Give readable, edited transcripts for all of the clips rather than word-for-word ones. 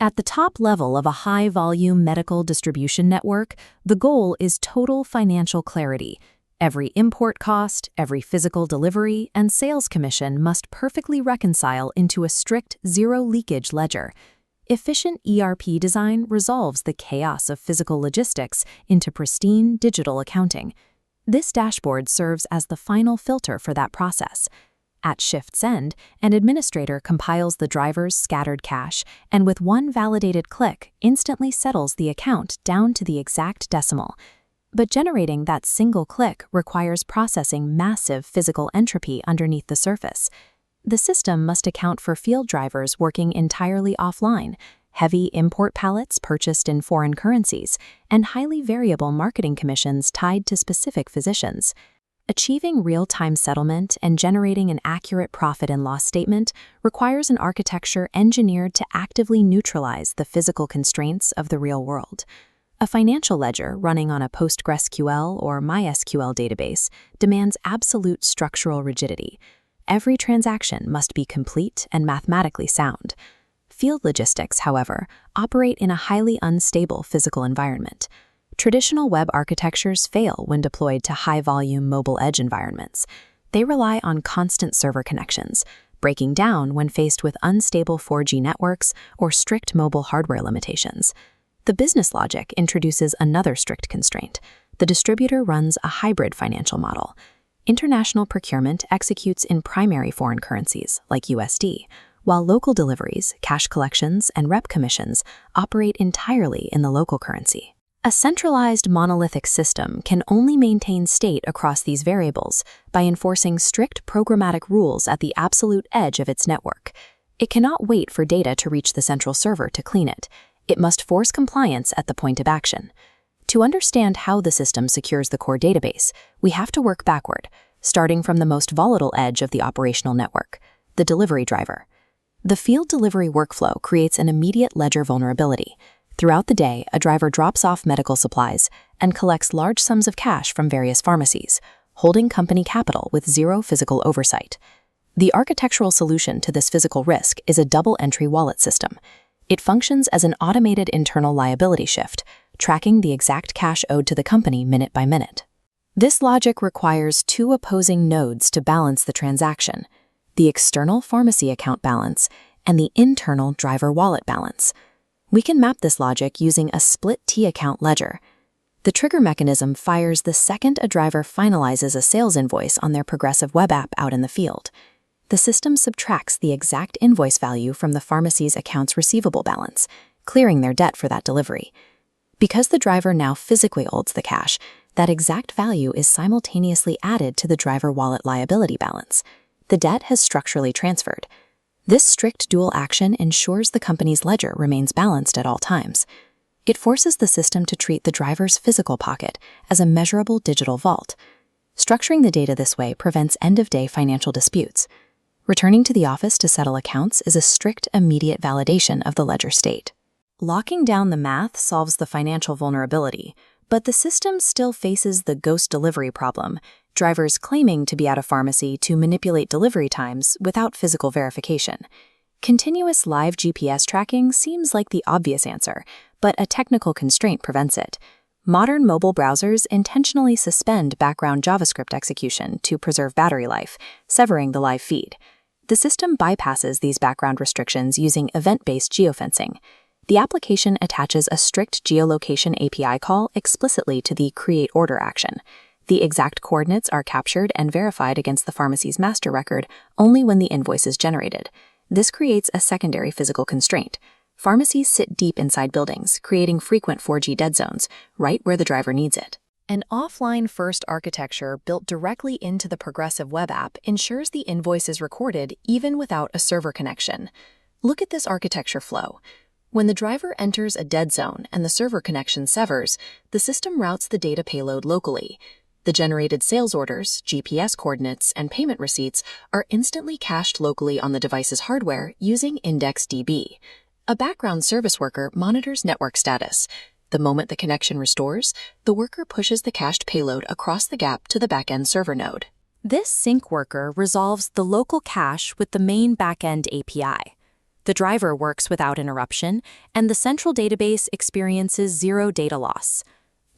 At the top level of a high-volume medical distribution network, the goal is total financial clarity. Every import cost, every physical delivery, and sales commission must perfectly reconcile into a strict zero-leakage ledger. Efficient ERP design resolves the chaos of physical logistics into pristine digital accounting. This dashboard serves as the final filter for that process. At shift's end, an administrator compiles the driver's scattered cash and with one validated click instantly settles the account down to the exact decimal. But generating that single click requires processing massive physical entropy underneath the surface. The system must account for field drivers working entirely offline, heavy import pallets purchased in foreign currencies, and highly variable marketing commissions tied to specific physicians. Achieving real-time settlement and generating an accurate profit and loss statement requires an architecture engineered to actively neutralize the physical constraints of the real world. A financial ledger running on a PostgreSQL or MySQL database demands absolute structural rigidity. Every transaction must be complete and mathematically sound. Field logistics, however, operate in a highly unstable physical environment. Traditional web architectures fail when deployed to high-volume mobile edge environments. They rely on constant server connections, breaking down when faced with unstable 4G networks or strict mobile hardware limitations. The business logic introduces another strict constraint. The distributor runs a hybrid financial model. International procurement executes in primary foreign currencies, like USD, while local deliveries, cash collections, and rep commissions operate entirely in the local currency. A centralized monolithic system can only maintain state across these variables by enforcing strict programmatic rules at the absolute edge of its network. It cannot wait for data to reach the central server to clean it. It must force compliance at the point of action. To understand how the system secures the core database, we have to work backward, starting from the most volatile edge of the operational network, the delivery driver. The field delivery workflow creates an immediate ledger vulnerability. Throughout the day, a driver drops off medical supplies and collects large sums of cash from various pharmacies, holding company capital with zero physical oversight. The architectural solution to this physical risk is a double-entry wallet system. It functions as an automated internal liability shift, tracking the exact cash owed to the company minute by minute. This logic requires two opposing nodes to balance the transaction: the external pharmacy account balance and the internal driver wallet balance. We can map this logic using a split T-account ledger. The trigger mechanism fires the second a driver finalizes a sales invoice on their progressive web app out in the field. The system subtracts the exact invoice value from the pharmacy's accounts receivable balance, clearing their debt for that delivery. Because the driver now physically holds the cash, that exact value is simultaneously added to the driver wallet liability balance. The debt has structurally transferred. This strict dual action ensures the company's ledger remains balanced at all times. It forces the system to treat the driver's physical pocket as a measurable digital vault. Structuring the data this way prevents end-of-day financial disputes. Returning to the office to settle accounts is a strict, immediate validation of the ledger state. Locking down the math solves the financial vulnerability, but the system still faces the ghost delivery problem, drivers claiming to be at a pharmacy to manipulate delivery times without physical verification. Continuous live GPS tracking seems like the obvious answer, but a technical constraint prevents it. Modern mobile browsers intentionally suspend background JavaScript execution to preserve battery life, severing the live feed. The system bypasses these background restrictions using event-based geofencing. The application attaches a strict geolocation API call explicitly to the create order action. The exact coordinates are captured and verified against the pharmacy's master record only when the invoice is generated. This creates a secondary physical constraint. Pharmacies sit deep inside buildings, creating frequent 4G dead zones, right where the driver needs it. An offline-first architecture built directly into the progressive web app ensures the invoice is recorded even without a server connection. Look at this architecture flow. When the driver enters a dead zone and the server connection severs, the system routes the data payload locally. The generated sales orders, GPS coordinates, and payment receipts are instantly cached locally on the device's hardware using IndexedDB. A background service worker monitors network status. The moment the connection restores, the worker pushes the cached payload across the gap to the backend server node. This sync worker resolves the local cache with the main backend API. The driver works without interruption, and the central database experiences zero data loss.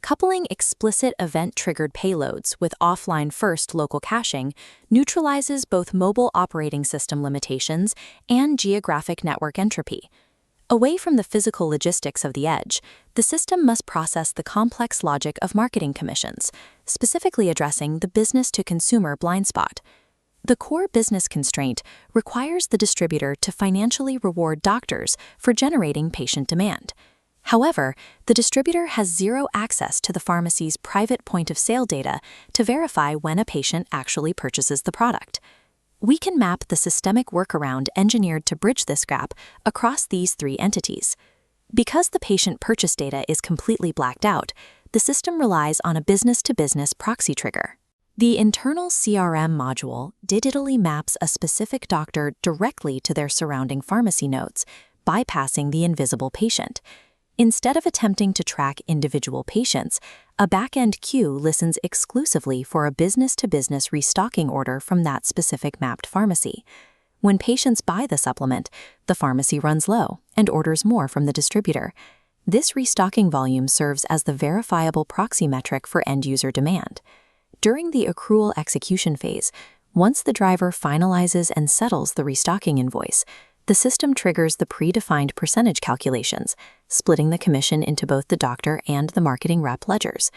Coupling explicit event-triggered payloads with offline-first local caching neutralizes both mobile operating system limitations and geographic network entropy. Away from the physical logistics of the edge, the system must process the complex logic of marketing commissions, specifically addressing the business-to-consumer blind spot. The core business constraint requires the distributor to financially reward doctors for generating patient demand. However, the distributor has zero access to the pharmacy's private point-of-sale data to verify when a patient actually purchases the product. We can map the systemic workaround engineered to bridge this gap across these three entities. Because the patient purchase data is completely blacked out, the system relies on a business-to-business proxy trigger. The internal CRM module digitally maps a specific doctor directly to their surrounding pharmacy notes, bypassing the invisible patient. Instead of attempting to track individual patients, a back-end queue listens exclusively for a business-to-business restocking order from that specific mapped pharmacy. When patients buy the supplement, the pharmacy runs low and orders more from the distributor. This restocking volume serves as the verifiable proxy metric for end-user demand. During the accrual execution phase, once the driver finalizes and settles the restocking invoice, the system triggers the predefined percentage calculations, splitting the commission into both the doctor and the marketing rep ledgers.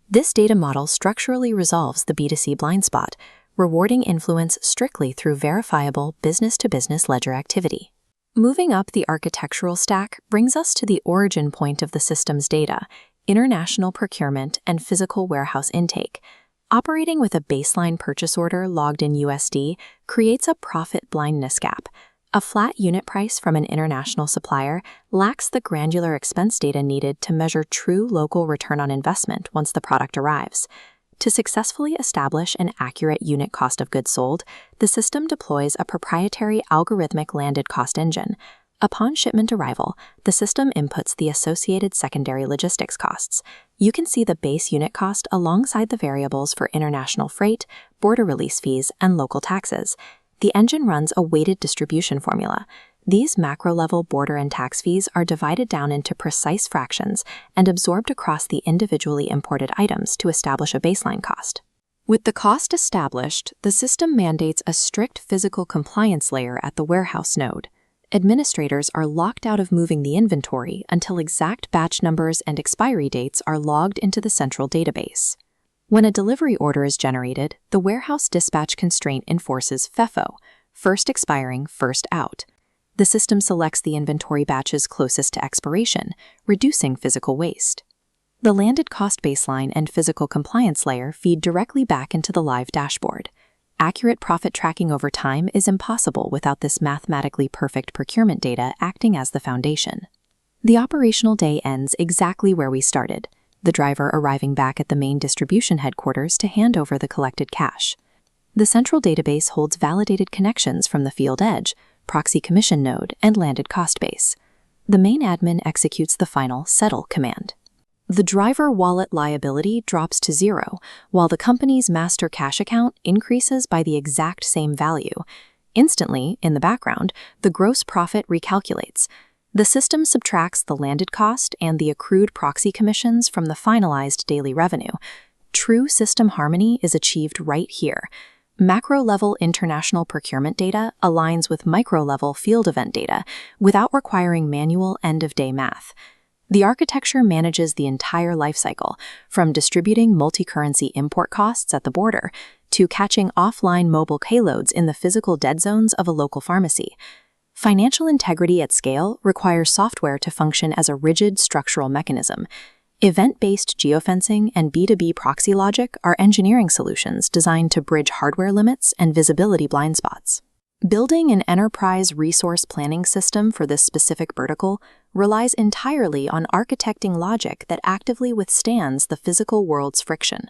This data model structurally resolves the B2C blind spot, rewarding influence strictly through verifiable business-to-business ledger activity. Moving up the architectural stack brings us to the origin point of the system's data: international procurement and physical warehouse intake. Operating with a baseline purchase order logged in USD creates a profit blindness gap. A flat unit price from an international supplier lacks the granular expense data needed to measure true local return on investment once the product arrives. To successfully establish an accurate unit cost of goods sold, the system deploys a proprietary algorithmic landed cost engine. Upon shipment arrival, the system inputs the associated secondary logistics costs. You can see the base unit cost alongside the variables for international freight, border release fees, and local taxes. The engine runs a weighted distribution formula. These macro-level border and tax fees are divided down into precise fractions and absorbed across the individually imported items to establish a baseline cost. With the cost established, the system mandates a strict physical compliance layer at the warehouse node. Administrators are locked out of moving the inventory until exact batch numbers and expiry dates are logged into the central database. When a delivery order is generated, the warehouse dispatch constraint enforces FIFO, first expiring, first out. The system selects the inventory batches closest to expiration, reducing physical waste. The landed cost baseline and physical compliance layer feed directly back into the live dashboard. Accurate profit tracking over time is impossible without this mathematically perfect procurement data acting as the foundation. The operational day ends exactly where we started, the driver arriving back at the main distribution headquarters to hand over the collected cash. The central database holds validated connections from the field edge, proxy commission node, and landed cost base. The main admin executes the final settle command. The driver wallet liability drops to zero, while the company's master cash account increases by the exact same value. Instantly, in the background, the gross profit recalculates. The system subtracts the landed cost and the accrued proxy commissions from the finalized daily revenue. True system harmony is achieved right here. Macro-level international procurement data aligns with micro-level field event data without requiring manual end-of-day math. The architecture manages the entire lifecycle, from distributing multi-currency import costs at the border to catching offline mobile payloads in the physical dead zones of a local pharmacy. Financial integrity at scale requires software to function as a rigid structural mechanism. Event-based geofencing and B2B proxy logic are engineering solutions designed to bridge hardware limits and visibility blind spots. Building an enterprise resource planning system for this specific vertical relies entirely on architecting logic that actively withstands the physical world's friction.